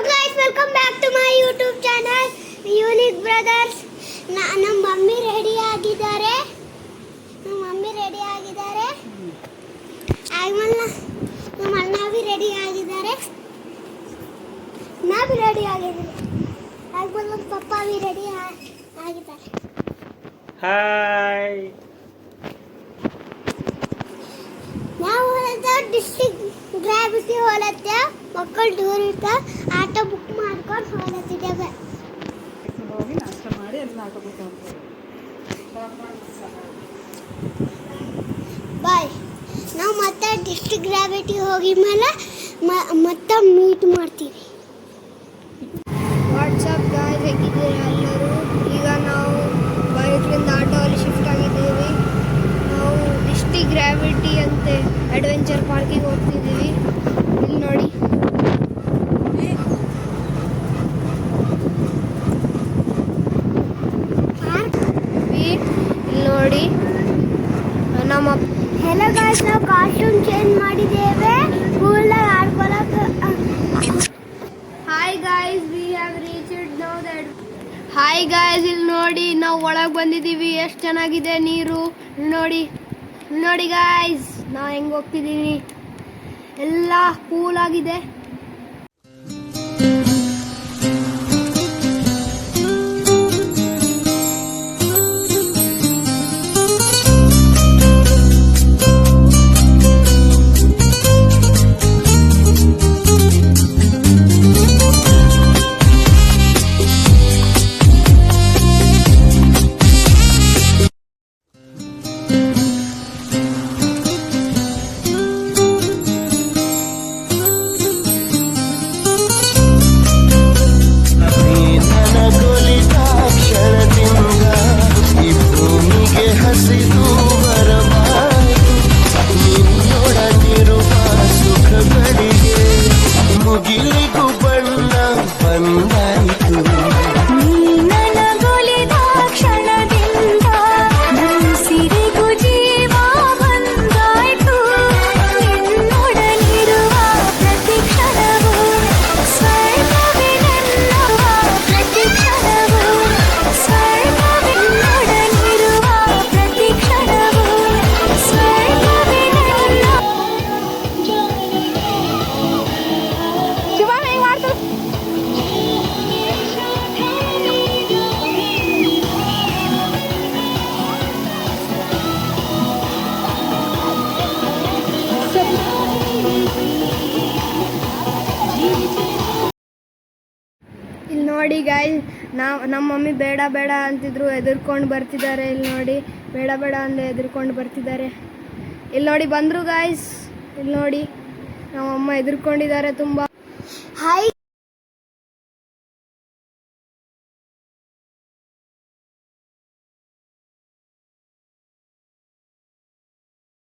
guys, welcome back to my YouTube channel, Unique Brothers. ನಮ್ಮ mummy ready ಆಗಿದ್ದಾರೆ. ಆಮೇಲೆ ನಮ್ಮ ಅಣ್ಣ भी ರೆಡಿ ಆಗಿದ್ದಾರೆ. ನಾ भी ರೆಡಿ ಆಗಿದ್ದೀನಿ. ಆಮೇಲೆ ನಮ್ಮ ಪಪ್ಪ भी ರೆಡಿ ಆಗಿದ್ದಾರೆ. ಹಾಯ್. ನಾವು ಹೊರಟ ಡಿಸ್ಟ್ರಿಕ್ಟ್ ಗ್ರಾವಿಟಿ ಹೊರಟ ಮಕ್ಕಳು ದೂರ ಇರ್ತಾ ಆಟೋ ಬುಕ್ ಮಾಡ್ಕೊಂಡು ಹೊರಟಿದ್ದೇವೆ. ಹೋಗಿ ನಾಷ್ಟ ಮಾಡಿ ಅಲ್ಲಿ ಆಟೋ ಬುಕ್ ಮಾಡ್ತೀವಿ. ಬಾಯ್. ನಾವು ಮತ್ತೆ ಡಿಸ್ಟ್ರಿಕ್ಟ್ ಗ್ರಾವಿಟಿ ಹೋಗಿ ಮೇಲೆ ಮತ್ತೆ ಮೀಟ್ ಮಾಡ್ತೀವಿ. ವಾಟ್ಸಪ್ ಗಾಯ್ಸ್, ಹೇಗಿದ್ದೀರಾ ಎಲ್ಲರೂ? ಈಗ ನಾವು ಬೈಕ್ಲಿಂದ ಆಟೋ ಅಲ್ಲಿ ಶಿಫ್ಟ್ ಆಗಿದ್ದೀವಿ. ನಾವು ಡಿಸ್ಟ್ರಿಕ್ಟ್ ಗ್ರಾವಿಟಿ ಅಂತೆ ಅಡ್ವೆಂಚರ್ ಪಾರ್ಕಿಗೆ ಹೋಗ್ತಿದ್ದೀವಿ. ಇಲ್ಲಿ ನೋಡಿ, ಇಲ್ಲಿ ನೋಡಿ ನಮ್ಮ ಹೆಲೋ ಗಾಯ್ಸ್, ನಾವು ಕಾಸ್ಟ್ಯೂಮ್ ಚೇಂಜ್ ಮಾಡಿದ್ದೇವೆ ಪೂಲ್ನಾಗ ಆಡ್ಕೊಳಕ್ಕೆ. Hi guys, we have reached now that. Hi guys, ಇಲ್ಲಿ ನೋಡಿ ನಾವು ಒಳಗೆ ಬಂದಿದ್ದೀವಿ. ಎಷ್ಟು ಚೆನ್ನಾಗಿದೆ ನೀರು. ನೋಡಿ ನೋಡಿ ಗಾಯ್ಸ್, ನಾವು ಹೆಂಗೆ ಹೋಗ್ತಿದ್ದೀವಿ. ಎಲ್ಲ ಕೂಲ್ ಆಗಿದೆ. ಇಲ್ಲಿ ನೋಡಿ ಗಾಯ್ಸ್, ನಮ್ಮ ಮಮ್ಮಿ ಬೇಡ ಬೇಡ ಅಂತಿದ್ರು, ಎದುರ್ಕೊಂಡು ಬರ್ತಿದ್ದಾರೆ. ಇಲ್ಲಿ ನೋಡಿ, ಬೇಡ ಬೇಡ ಅಂದೆ ಎದುರ್ಕೊಂಡು ಬರ್ತಿದ್ದಾರೆ. ಇಲ್ಲಿ ನೋಡಿ ಬಂದರು ಗಾಯ್ಸ್. ಇಲ್ಲಿ ನೋಡಿ, ನಮ್ಮಮ್ಮ ಎದುರ್ಕೊಂಡಿದ್ದಾರೆ ತುಂಬ. ಹಾಯ್